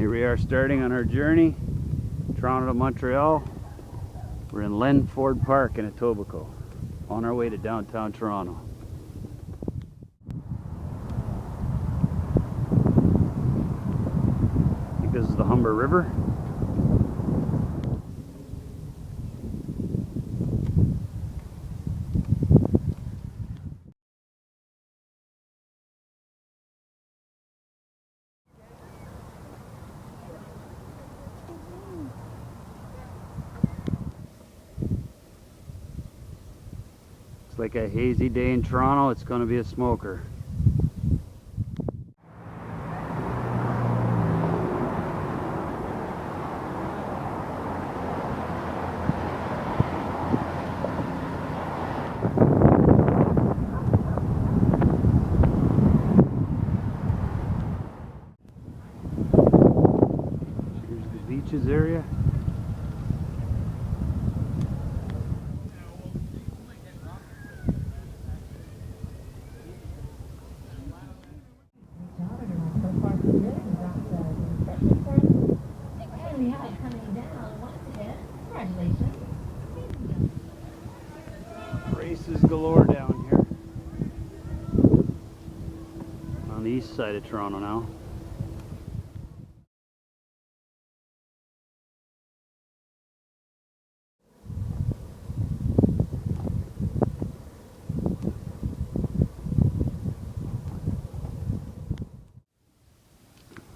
Here we are starting on our journey, Toronto to Montreal. We're in Len Ford Park in Etobicoke, on our way to downtown Toronto. I think this is the Humber River. It's like a hazy day in Toronto. It's going to be a smoker. Here's the beaches area. Races galore down here on the east side of Toronto now.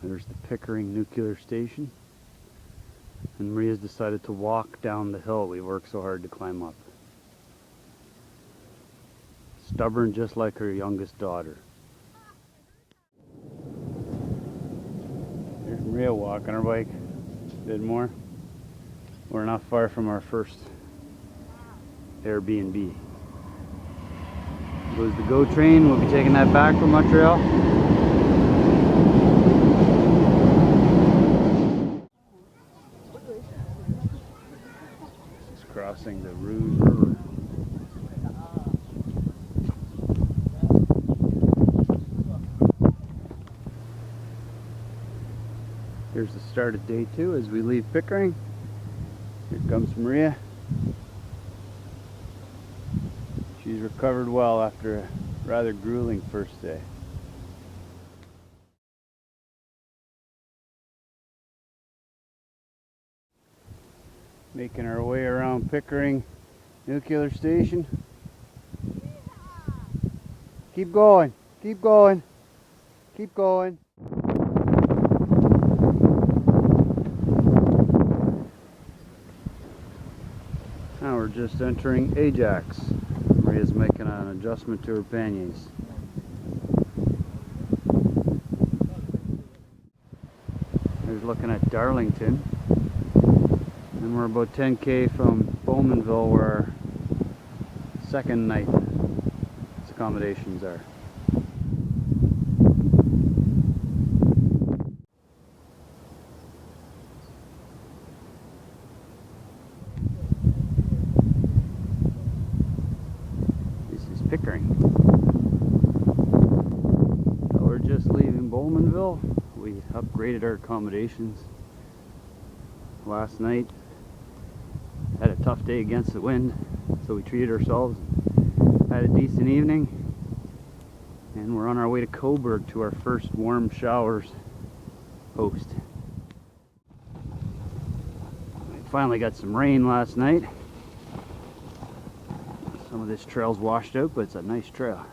There's the Pickering Nuclear Station, and Maria's decided to walk down the hill we worked so hard to climb up. Stubborn just like her youngest daughter. There's Maria walking her bike a bit more. We're not far from our first Airbnb. Goes the GO train. We'll be taking that back from Montreal. This is crossing the Rouge River. Here's the start of day 2 as we leave Pickering. Here comes Maria. She's recovered well after a rather grueling first day. Making our way around Pickering Nuclear Station. Keep going, keep going, keep going. Now we're just entering Ajax. Maria's making an adjustment to her panniers. There's looking at Darlington. And we're about 10k from Bowmanville where our second night's accommodations are. Pickering. So we're just leaving Bowmanville. We upgraded our accommodations last night. Had a tough day against the wind, so we treated ourselves. Had a decent evening, and we're on our way to Coburg to our first warm showers host. We finally got some rain last night. Some of this trail's washed out, but it's a nice trail.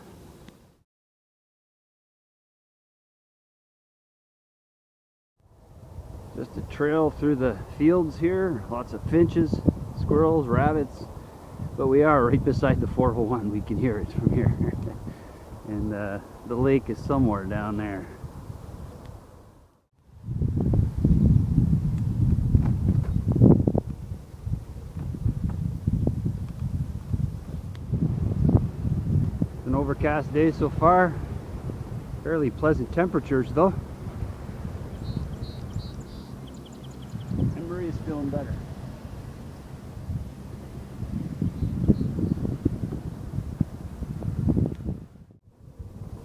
Just a trail through the fields here. Lots of finches, squirrels, rabbits. But we are right beside the 401. We can hear it from here. And the lake is somewhere down there. Overcast day so far. Fairly pleasant temperatures though. And Maria's feeling better.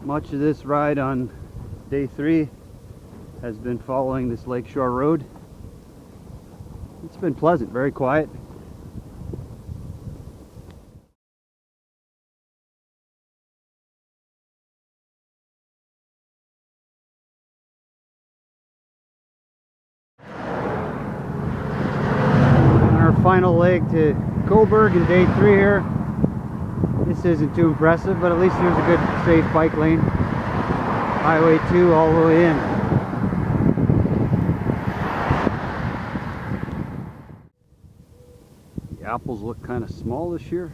Much of this ride on day 3 has been following this lakeshore road. It's been pleasant, very quiet. Our final leg to Coburg in day 3 here. This isn't too impressive, but at least there's a good safe bike lane. Highway 2 all the way in. The apples look kind of small this year.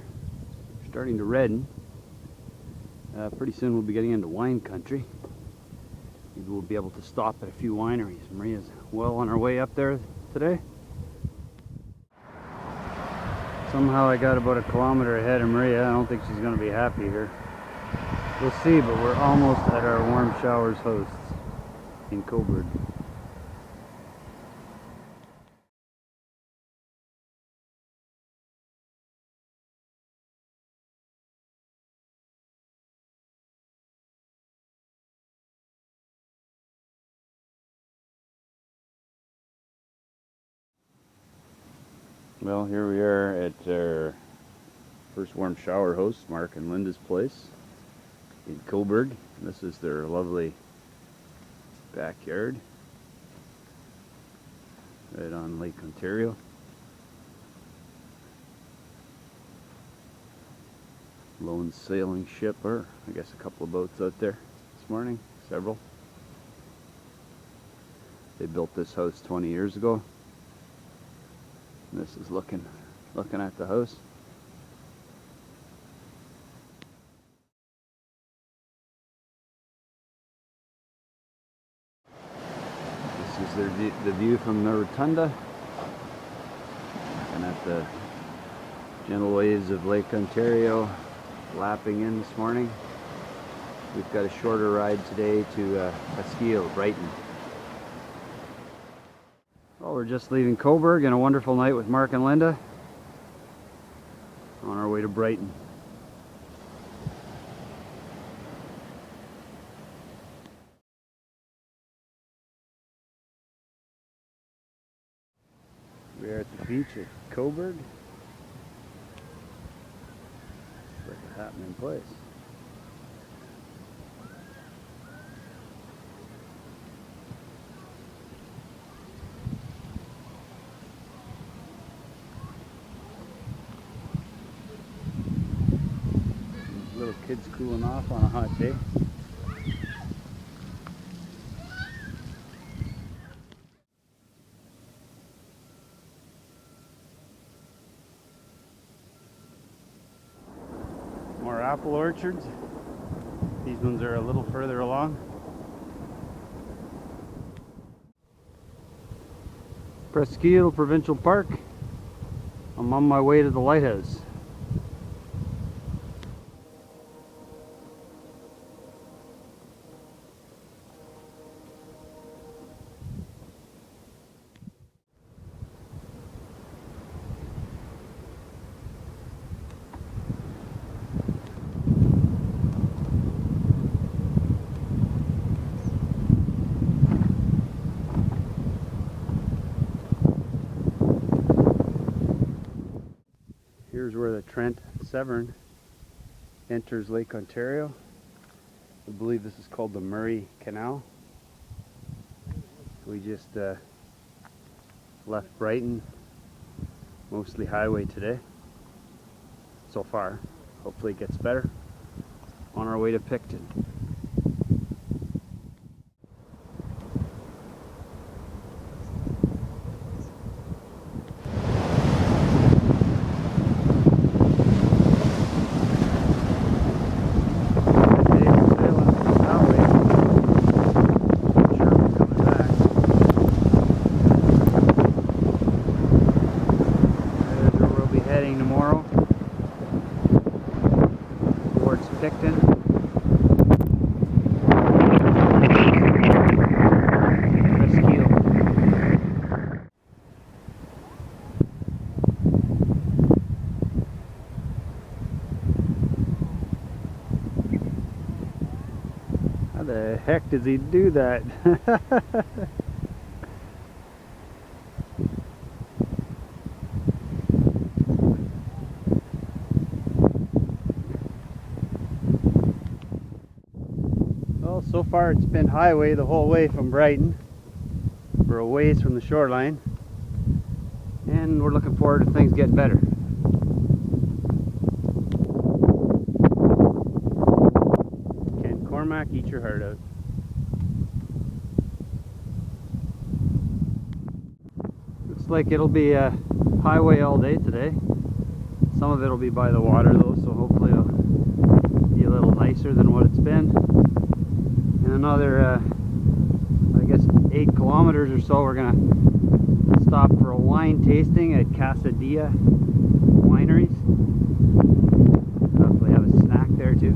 They're starting to redden. Pretty soon we'll be getting into wine country. Maybe we'll be able to stop at a few wineries. Maria's well on her way up there today. Somehow I got about a kilometer ahead of Maria. I don't think she's going to be happy here. We'll see, but we're almost at our warm showers hosts in Coburg. Well, here we are at our first warm shower host, Mark and Linda's place in Coburg. This is their lovely backyard right on Lake Ontario. Lone sailing ship, or I guess a couple of boats out there this morning, several. They built this house 20 years ago. This is looking at the house. This is the view from the rotunda. Looking at the gentle waves of Lake Ontario lapping in this morning. We've got a shorter ride today to Pasquille, Brighton. Well, we're just leaving Coburg and a wonderful night with Mark and Linda on our way to Brighton. We are at the beach at Coburg. It's like a happening place. Little kids cooling off on a hot day. More apple orchards. These ones are a little further along. Presqu'île Provincial Park. I'm on my way to the lighthouse. Here's where the Trent Severn enters Lake Ontario. I believe this is called the Murray Canal. We just left Brighton, mostly highway today, so far. Hopefully it gets better. On our way to Picton. Tomorrow towards Picton. Presqu'île. the heck does he do that? Well, so far it's been highway the whole way from Brighton. We're a ways from the shoreline, and we're looking forward to things getting better. Eat your heart out. Looks like it'll be a highway all day today. Some of it will be by the water though, so hopefully it'll be a little nicer than what it's been. In another, I guess 8 kilometers or so, we're gonna stop for a wine tasting at Casadilla Wineries. Hopefully have a snack there too.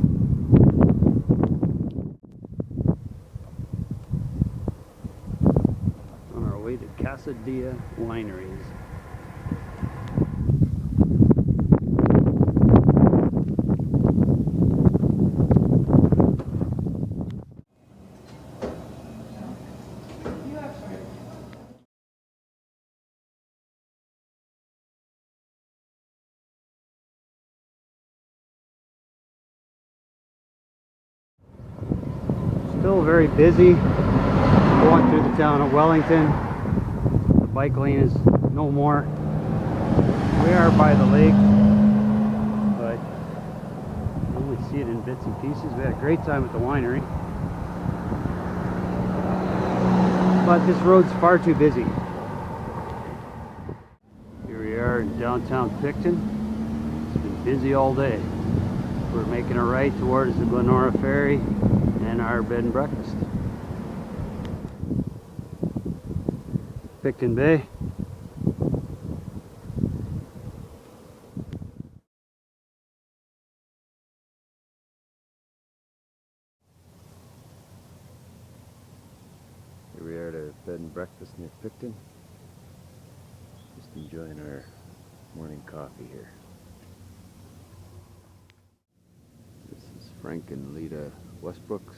To Casadilla Wineries. Still very busy going through the town of Wellington. Bike lane is no more. We are by the lake, but you only see it in bits and pieces. We had a great time at the winery, but this road's far too busy. Here we are in downtown Picton. It's been busy all day. We're making a right towards the Glenora Ferry and our bed and breakfast. Picton Bay. Here we are at our bed and breakfast near Picton. Just enjoying our morning coffee here. This is Frank and Lita Westbrook's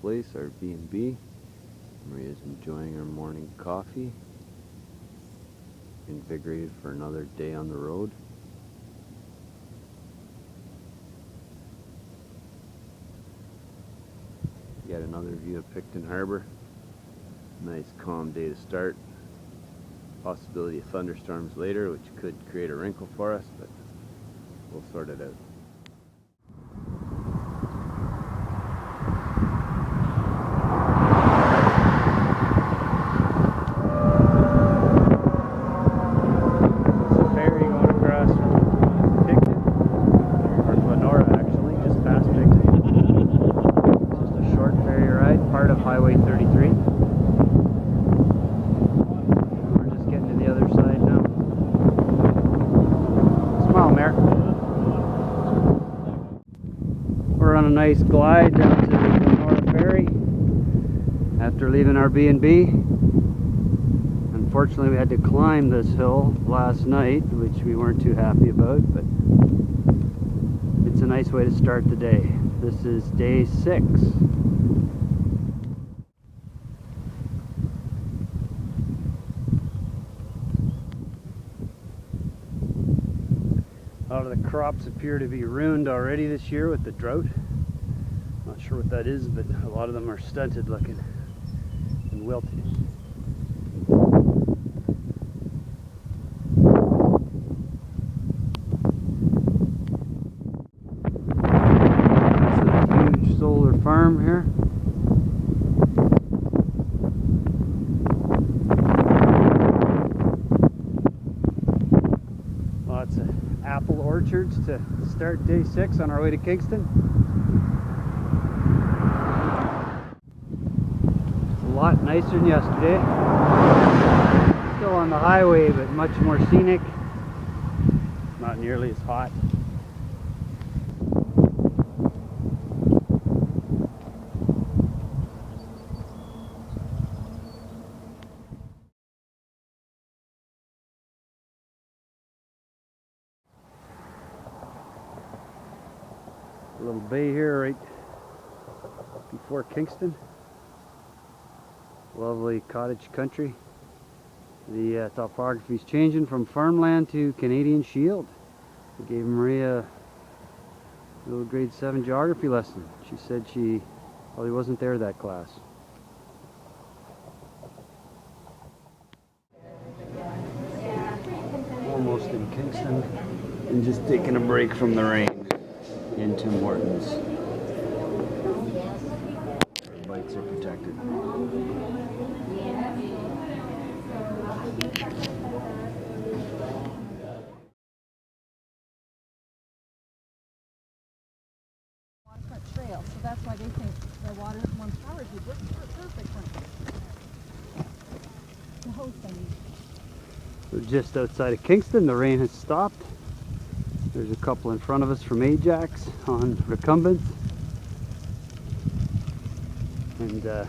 place, our B&B. Maria's enjoying her morning coffee. Invigorated for another day on the road. Yet another view of Picton Harbor. Nice calm day to start. Possibility of thunderstorms later, which could create a wrinkle for us, but we'll sort it out. Highway 33. We're just getting to the other side now. Smile, Mare. We're on a nice glide down to the Glenora Ferry after leaving our B&B. Unfortunately, we had to climb this hill last night, which we weren't too happy about, but it's a nice way to start the day. This is day 6. A lot of the crops appear to be ruined already this year with the drought. Not sure what that is, but a lot of them are stunted looking and wilted. It's a huge solar farm here. Lots of apple orchards to start day 6 on our way to Kingston. It's a lot nicer than yesterday. Still on the highway, but much more scenic. Not nearly as hot. A little bay here right before Kingston. Lovely cottage country. The topography is changing from farmland to Canadian Shield. I gave Maria a little grade 7 geography lesson. She said she probably wasn't there that class. Almost in Kingston and just taking a break from the rain in Tim Hortons. Our bikes are protected. Waterfront Trail, so that's why they think the Waterfront Trail would work perfect for the host, I mean. We're just outside of Kingston. The rain has stopped. There's a couple in front of us from Ajax on recumbent. And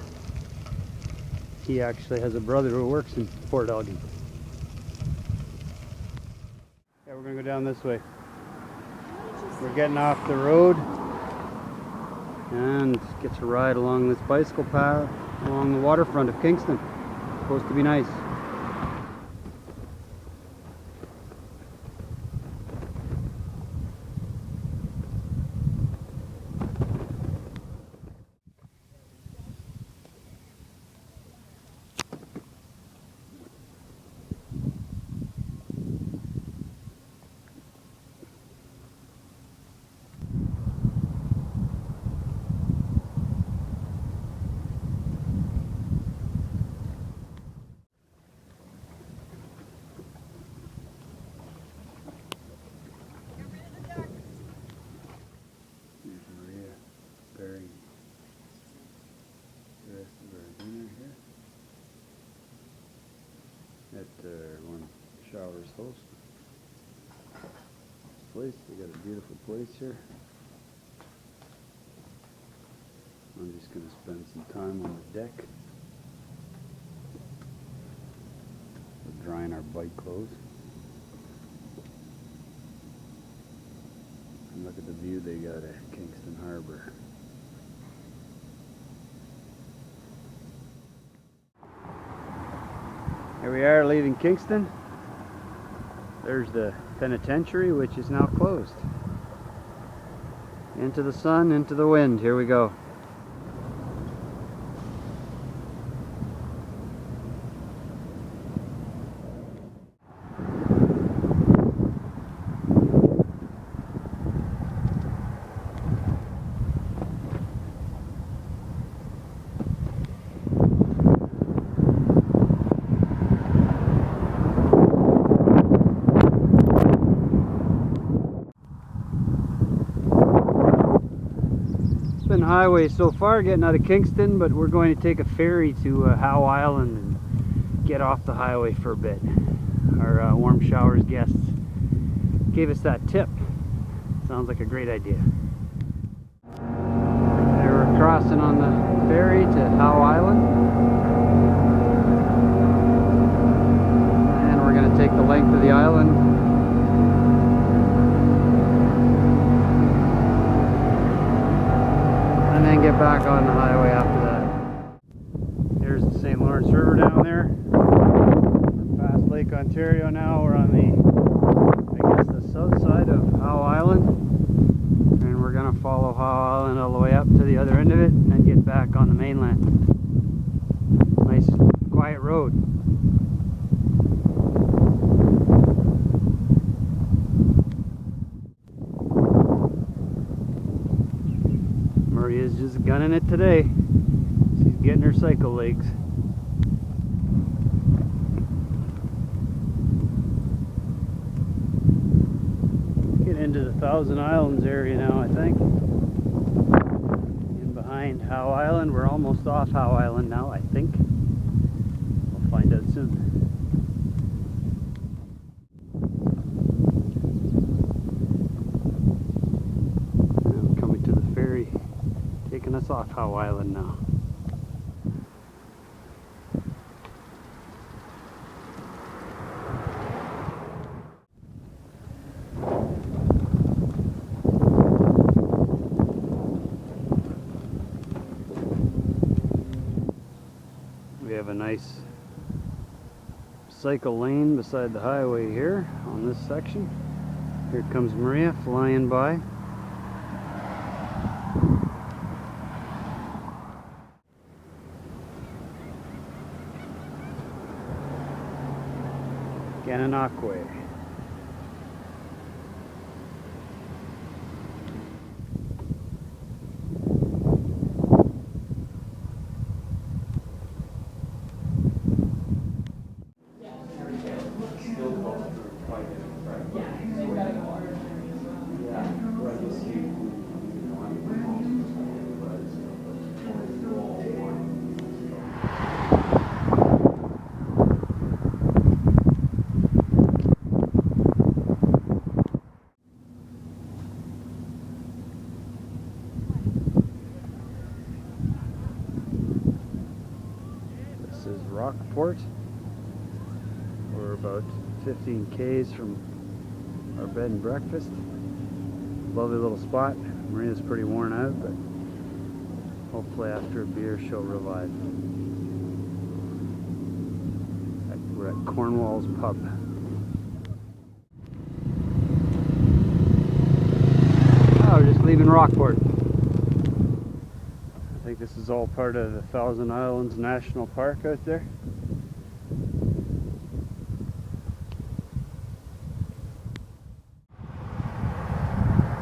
he actually has a brother who works in Port Elgin. Yeah, we're gonna go down this way. We're getting off the road and get to ride along this bicycle path along the waterfront of Kingston. It's supposed to be nice. At one shower's host. Place, they got a beautiful place here. I'm just going to spend some time on the deck. We're drying our bike clothes. And look at the view they got at Kingston Harbor. Here we are leaving Kingston. There's the penitentiary, which is now closed. Into the sun, into the wind. Here we go. Highway so far getting out of Kingston, but we're going to take a ferry to Howe Island and get off the highway for a bit. Our warm showers guests gave us that tip. Sounds like a great idea. There we're crossing on the ferry to Howe Island, and we're going to take the length of the island. And then get back on the highway after that. There's the St. Lawrence River down there. We're past Lake Ontario now. We're on the, I guess, the south side of Howe Island. And we're going to follow Howe Island all the way up to the other end of it and then get back on the mainland. Nice, quiet road. Maria's just gunning it today. She's getting her cycle legs. Get into the Thousand Islands area now, I think. In behind Howe Island. We're almost off Howe Island now, I think. We'll find out soon. I'm coming to the ferry, taking us off Howe Island now. have a nice cycle lane beside the highway here on this section. Here comes Maria flying by. Gananoque. This is Rockport. We're about 15 k's from our bed and breakfast. Lovely little spot. Maria's pretty worn out, but hopefully after a beer she'll revive. We're at Cornwall's Pub. Oh, we're just leaving Rockport. I think this is all part of the Thousand Islands National Park out there.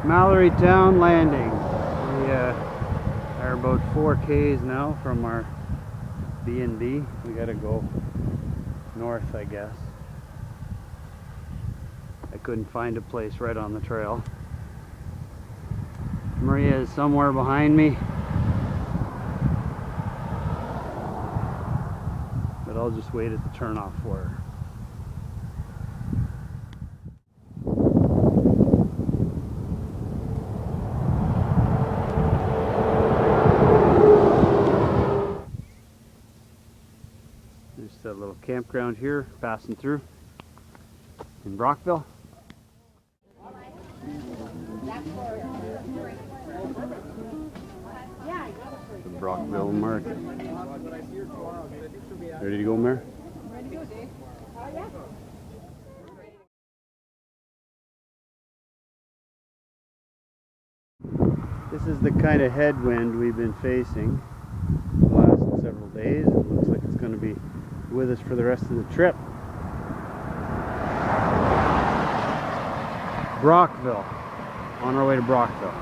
Mallory Town Landing. We are about 4 k's now from our B&B. We gotta go north, I guess. I couldn't find a place right on the trail. Maria is somewhere behind me, but I'll just wait at the turnoff for her. There's that little campground here, passing through in Brockville. The Brockville Market. Ready to go, Mare? Ready to go, Dave? Yeah. This is the kind of headwind we've been facing the last several days. It looks like it's going to be with us for the rest of the trip. Brockville. On our way to Brockville.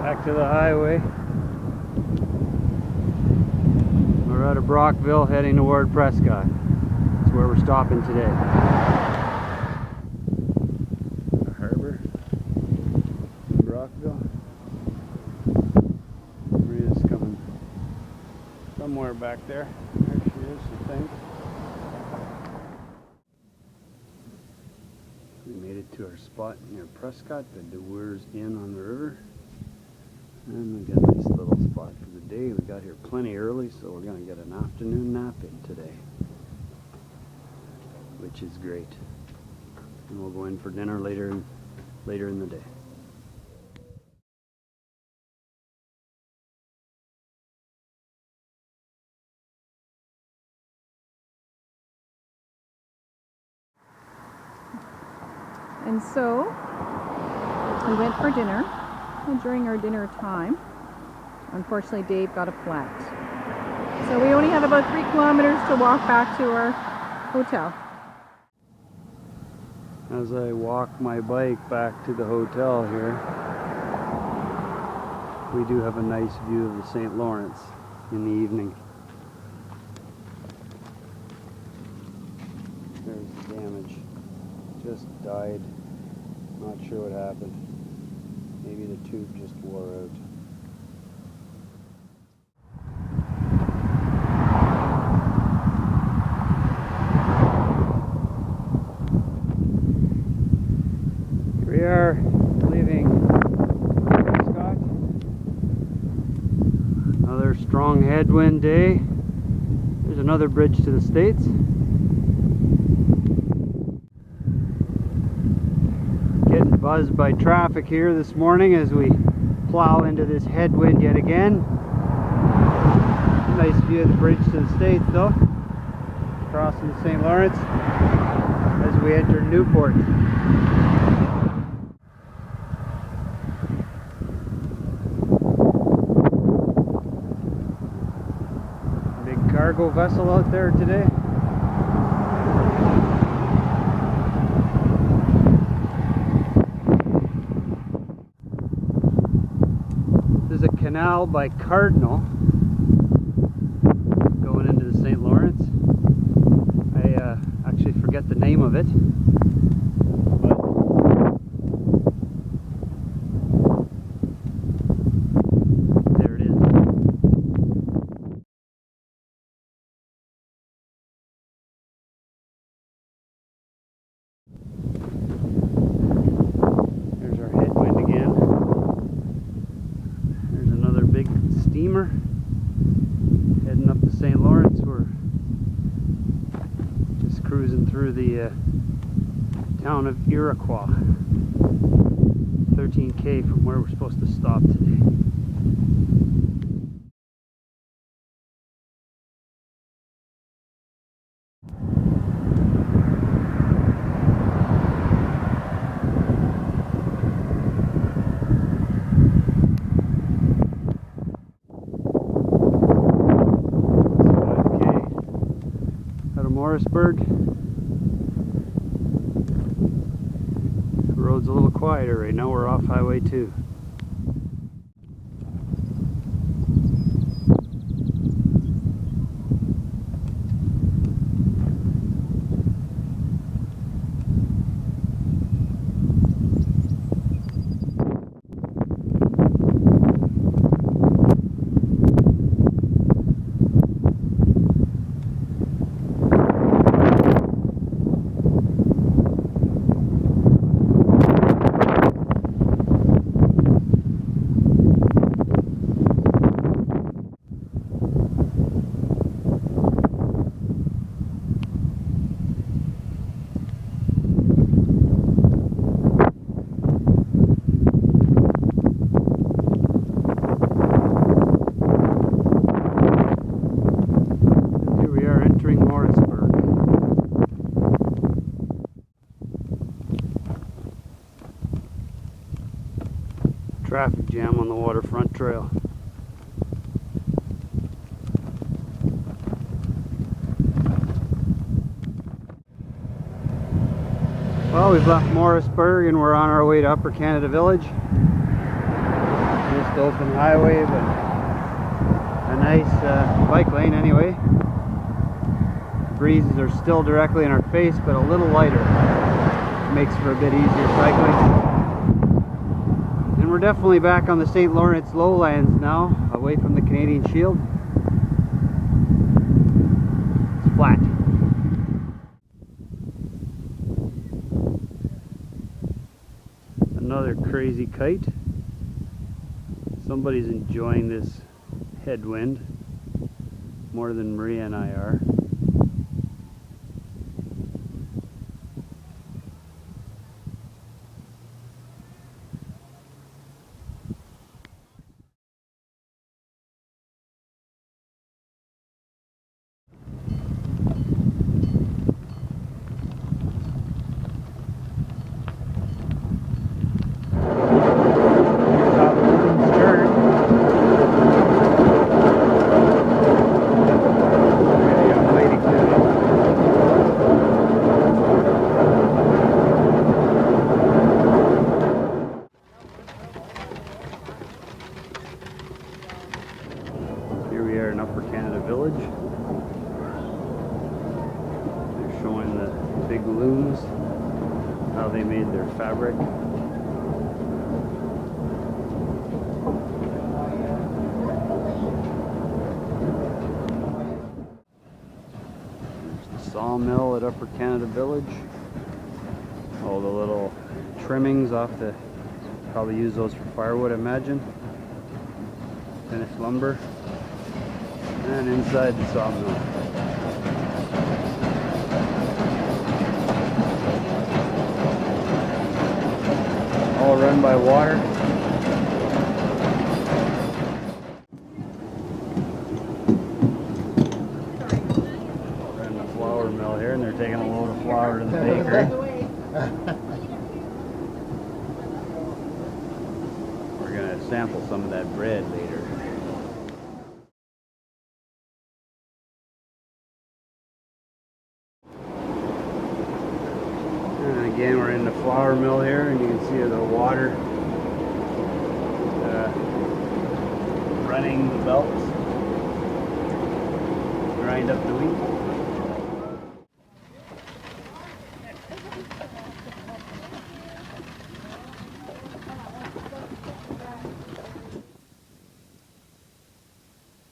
Back to the highway. We're out of Brockville heading toward Prescott. That's where we're stopping today. The harbor. Brockville. Maria's coming somewhere back there. There she is, I think. We made it to our spot near Prescott, the Dewars Inn on the river. And we got a nice little spot for the day. We got here plenty early, so we're going to get an afternoon nap in today, which is great. And we'll go in for dinner later in the day. And so we went for dinner, and during our dinner time, unfortunately Dave got a flat. So we only have about 3 kilometers to walk back to our hotel. As I walk my bike back to the hotel here, we do have a nice view of the St. Lawrence in the evening. There's the damage. Just died. Not sure what happened. Maybe the tube just wore out. Here we are leaving Prescott. Another strong headwind day. There's another bridge to the States. Buzzed by traffic here this morning as we plow into this headwind yet again. Nice view of the bridge to the States though. Crossing the St. Lawrence as we enter Newport. Big cargo vessel out there today. This is a canal by Cardinal going into the St. Lawrence. I actually forget the name of it, but there it is. There's our headwind again. There's another big steamer heading up the St. Lawrence. We're just cruising through the town of Iroquois. 13K from where we're supposed to stop today. Morrisburg. The road's a little quieter right now. We're off Highway 2. Traffic jam on the Waterfront Trail. Well, we've left Morrisburg and we're on our way to Upper Canada Village. Just open highway, but a nice bike lane anyway. The breezes are still directly in our face, but a little lighter. Makes for a bit easier cycling. And we're definitely back on the St. Lawrence lowlands now, away from the Canadian Shield. It's flat. Another crazy kite. Somebody's enjoying this headwind more than Maria and I are. Here we are in Upper Canada Village. They're showing the big looms, how they made their fabric. There's the sawmill at Upper Canada Village. All the little trimmings off the, probably use those for firewood, I imagine. Finished lumber. And inside the sawmill. All run by water. flour to the bakery. We're gonna sample some of that bread later. And again, we're in the flour mill here, and you can see the water running the belts, grind up the wheat.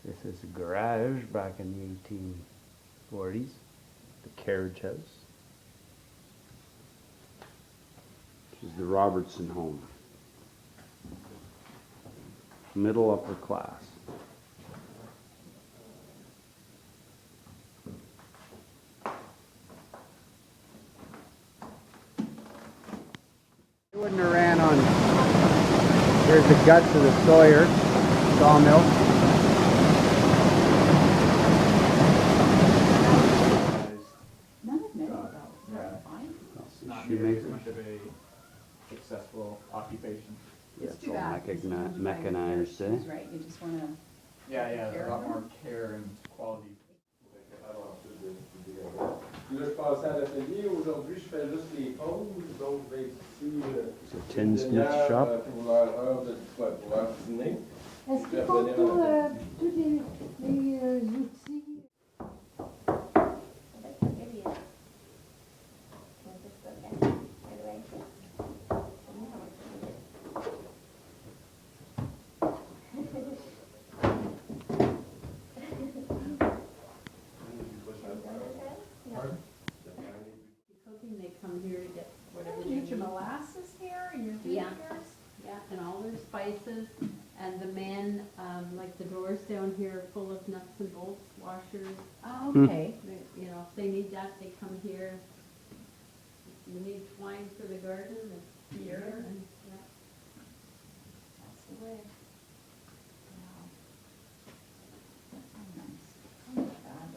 This is a garage back in the 1840s, the carriage house. This is the Robertson home. Middle upper class. It wouldn't have ran on. Here's the guts of the Sawyer sawmill. Not nearly as much of a successful occupation. Yeah, it's all mechanized, eh? Right, you just want to. Yeah, there's a lot more care and quality. Là, je passais à l'atelier. Aujourd'hui, je fais juste les pauses. Donc, je vais être ici It's a tinsmith shop. pour leur heure de pour leur dîner. Est-ce qu'ils font tous les outils? They come here to get whatever they You get your need. molasses here and your Yeah. fingers? Yeah, and all their spices, and the men, like the drawers down here are full of nuts and bolts, washers. Oh, okay. You know, if they need that, they come here. You need twine for the garden, it's here, and, yeah. That's the way. Wow. That's so nice. Oh my God.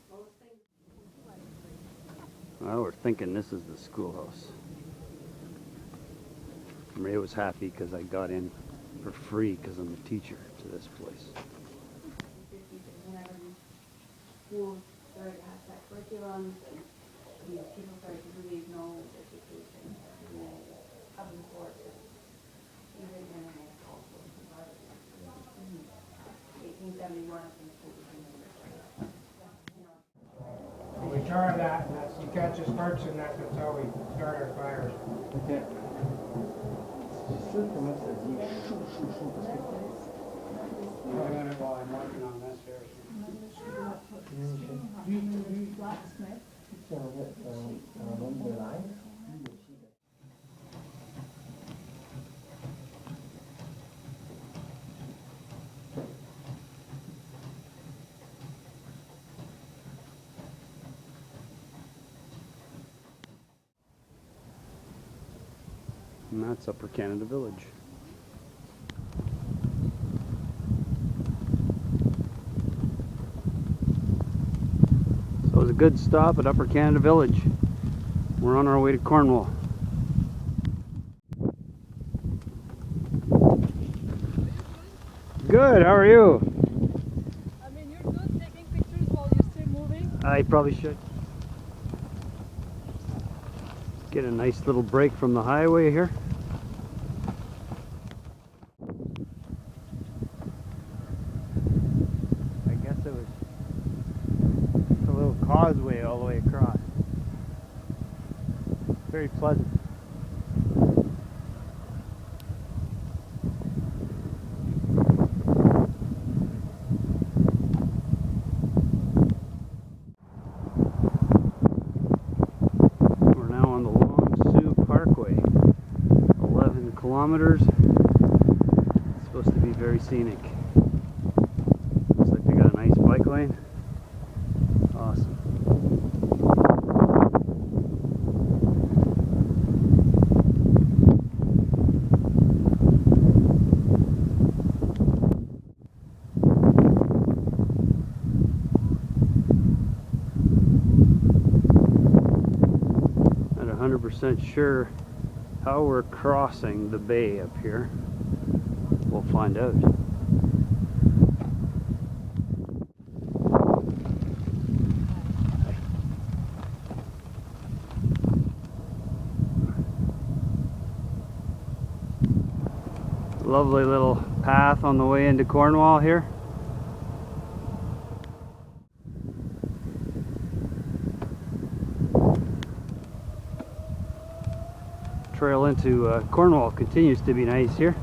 Most things. Well, we're thinking this is the schoolhouse. Ray was happy because I got in for free because I'm a teacher to this place. Whenever schools start to have that curriculum, and, you know, people start to really know education, and then up in court, even in a cultural environment. 1871, I think, was the We tar that, and that's, you catch the sparks in that, that's how we start our fires. Ok. C'est sûr comment ça dit chaud, chaud, chaud. Parce que... I'm gonna, while I'm working on this here. C'est un nombre de lines. And that's Upper Canada Village. So it was a good stop at Upper Canada Village. We're on our way to Cornwall. Good, how are you? I mean, you're good taking pictures while you're still moving. I probably should. Get a nice little break from the highway here. I guess it was a little causeway all the way across. Very pleasant. We're now on the Long Sioux Parkway. 11 kilometers. It's supposed to be very scenic. Looks like they got a nice bike lane. Awesome. 100% sure how we're crossing the bay up here. We'll find out. Lovely little path on the way into Cornwall here. Trail into Cornwall continues to be nice here.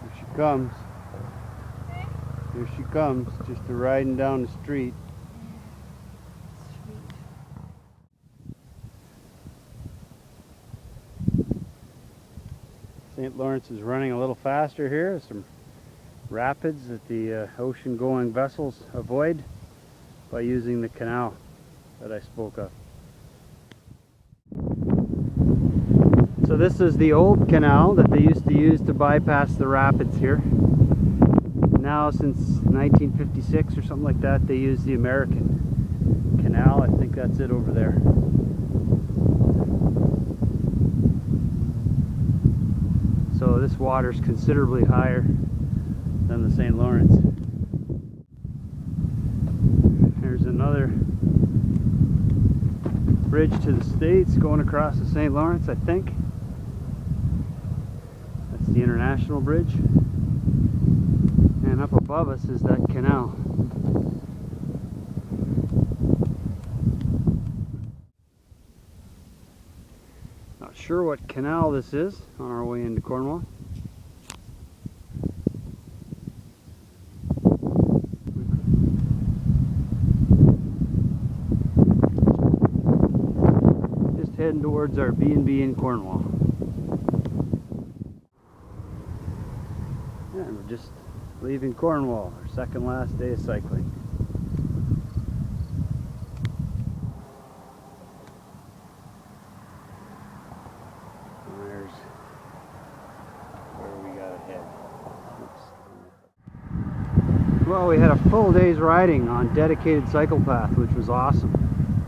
Here she comes. Here she comes, just riding down the street. St. Lawrence is running a little faster here. Some rapids that the ocean-going vessels avoid by using the canal that I spoke of. So this is the old canal that they used to use to bypass the rapids here. Now, since 1956 or something like that, they use the American canal. I think that's it over there. So this water's considerably higher than the St. Lawrence. There's another bridge to the States going across the St. Lawrence, I think. That's the International Bridge. And up above us is that canal. Not sure what canal this is on our way into Cornwall. Just heading towards our B&B in Cornwall. And we're just leaving Cornwall, our second last day of cycling. There's where we gotta head. Oops. Well, we had a full day's riding on dedicated cycle path, which was awesome.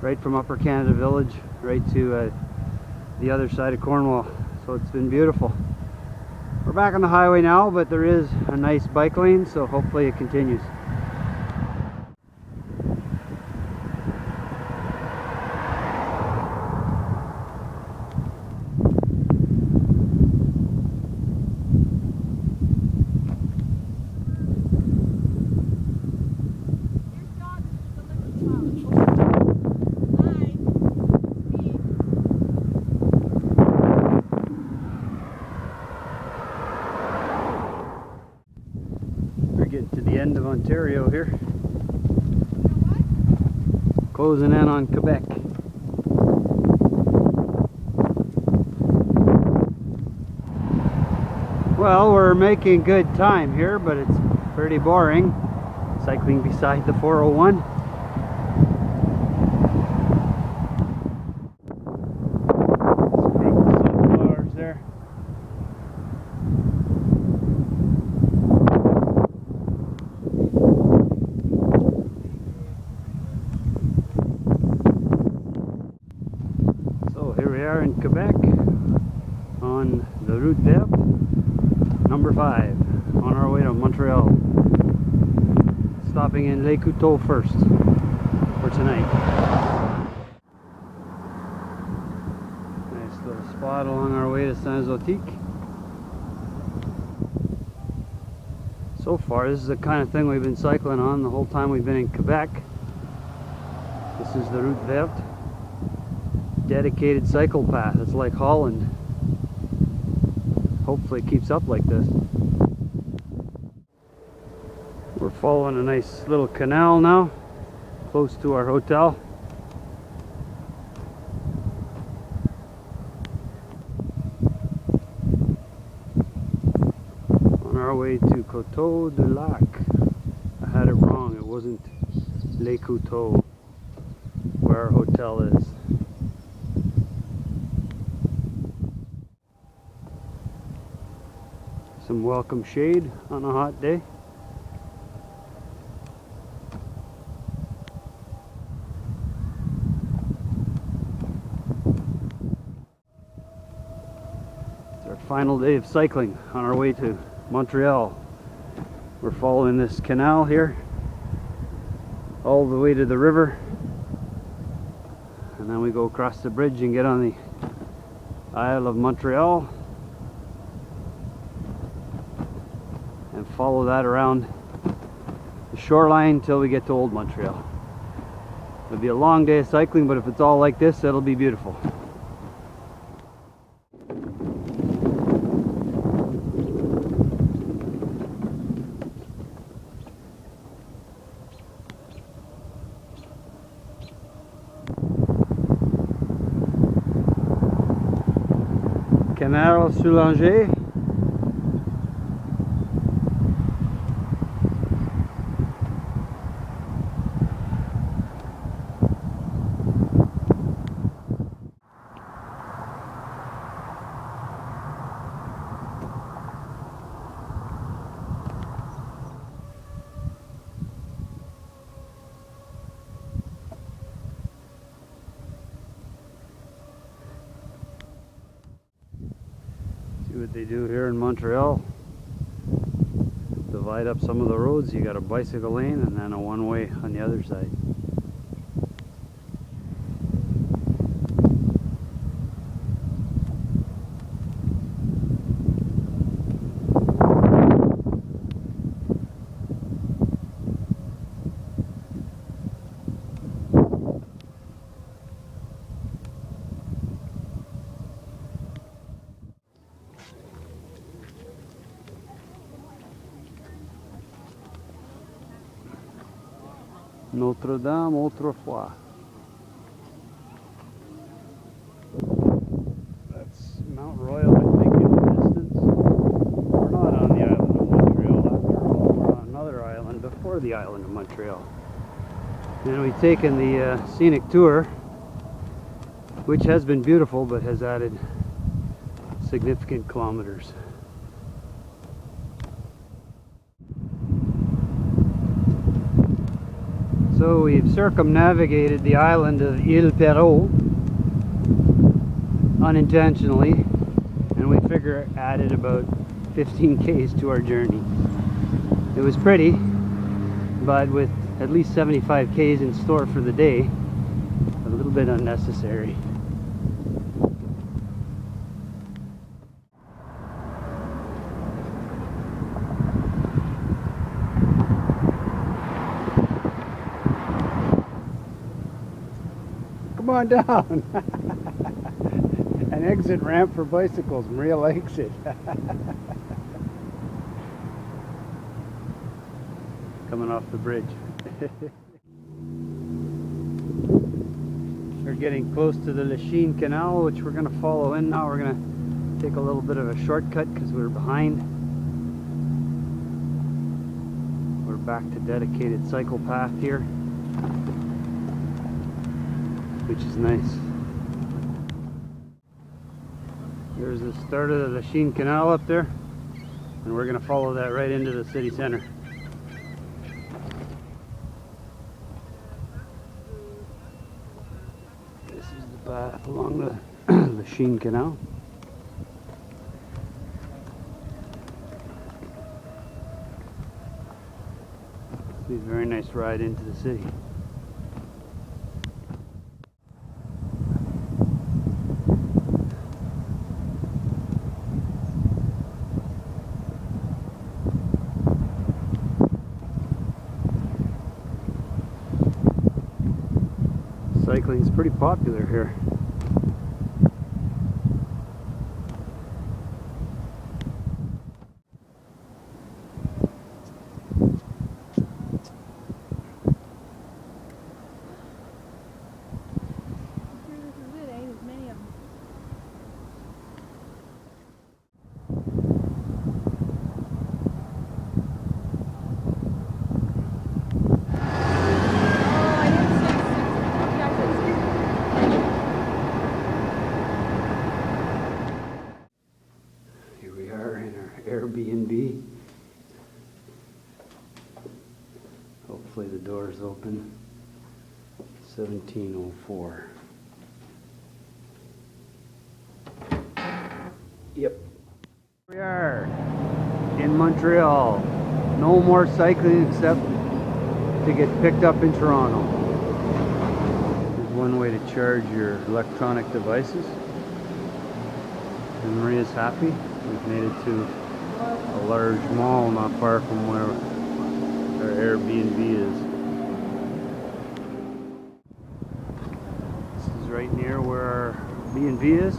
Right from Upper Canada Village right to the other side of Cornwall. So it's been beautiful. We're back on the highway now, but there is a nice bike lane, so hopefully it continues. Getting to the end of Ontario here. Closing in on Quebec. Well, we're making good time here, but it's pretty boring. Cycling beside the 401. Sunflowers there. In Quebec on the Route Verte, number 5, on our way to Montreal. Stopping in Les Couteaux first for tonight. Nice little spot along our way to Saint-Zotique. So far, this is the kind of thing we've been cycling on the whole time we've been in Quebec. This is the Route Verte. Dedicated cycle path. It's like Holland. Hopefully it keeps up like this. We're following a nice little canal now, close to our hotel. On our way to Coteau du Lac. I had it wrong, it wasn't Les Couteaux where our hotel is. Some welcome shade on a hot day. It's our final day of cycling on our way to Montreal. We're following this canal here all the way to the river, and then we go across the bridge and get on the Isle of Montreal and follow that around the shoreline till we get to Old Montreal. It'll be a long day of cycling, but if it's all like this, it'll be beautiful. Canal Soulanger. See what they do here in Montreal. Divide up some of the roads. You got a bicycle lane and then a one-way on the other side. Notre Dame autrefois. That's Mount Royal, I think, in the distance. We're not on the island of Montreal after all. We're on another island before the island of Montreal. And we've taken the scenic tour, which has been beautiful but has added significant kilometers. So we've circumnavigated the island of Ile Perrot unintentionally, and we figure added about 15 k's to our journey. It was pretty, but with at least 75 k's in store for the day, a little bit unnecessary. Come on down. An exit ramp for bicycles. Maria likes it. Coming off the bridge. We're getting close to the Lachine Canal, which we're going to follow in now. We're going to take a little bit of a shortcut because we're behind. We're back to dedicated cycle path here, which is nice. There's the start of the Lachine Canal up there, and we're going to follow that right into the city center. This is the path along the Lachine Canal. It's a very nice ride into the city. Cycling is pretty popular here. in our Airbnb. Hopefully the door's open. 1704. Yep. We are in Montreal. No more cycling except to get picked up in Toronto. There's one way to charge your electronic devices. And Maria's happy. We've made it to a large mall not far from where our Airbnb is. This is right near where our B&B is.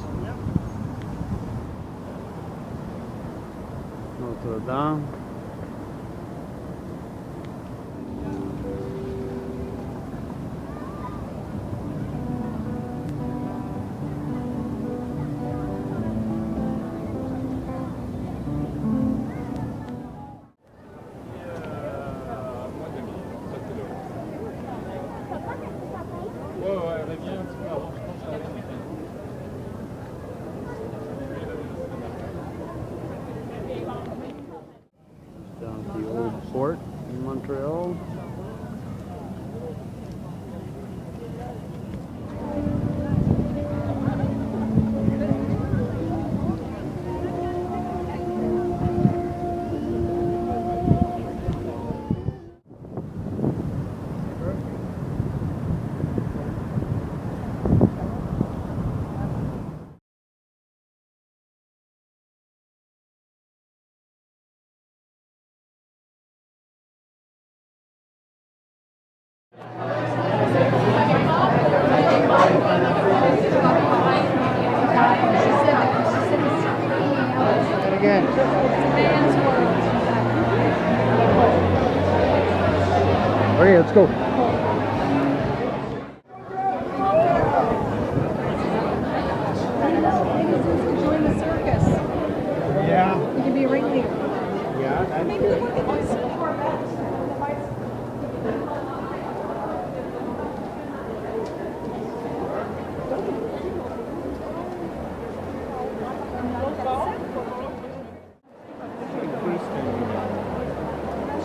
Notre Dame. Down at the old port in Montreal. Again. Okay, let's go. Join the circus. Yeah. You can be a ringleader. Yeah, that's Maybe good. look at this.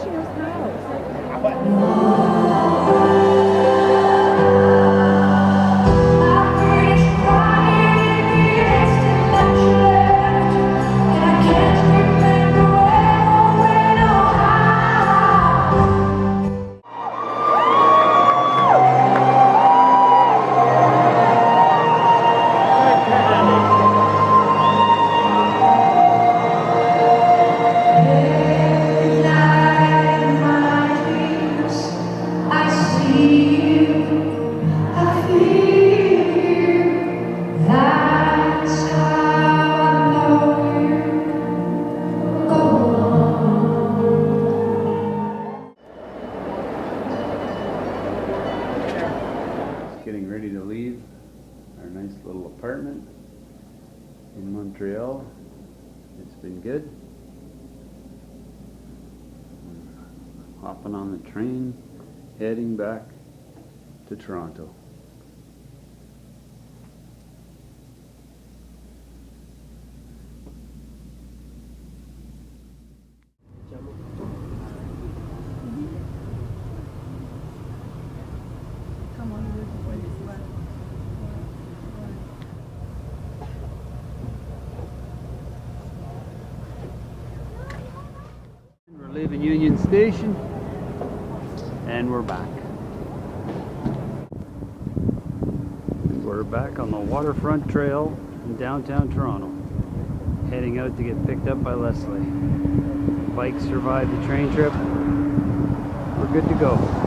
She knows how. Getting ready to leave our nice little apartment in Montreal. It's been good. Hopping on the train, heading back to Toronto. We're leaving Union Station and we're back. We're back on the Waterfront Trail in downtown Toronto, heading out to get picked up by Leslie. Bike survived the train trip. We're good to go.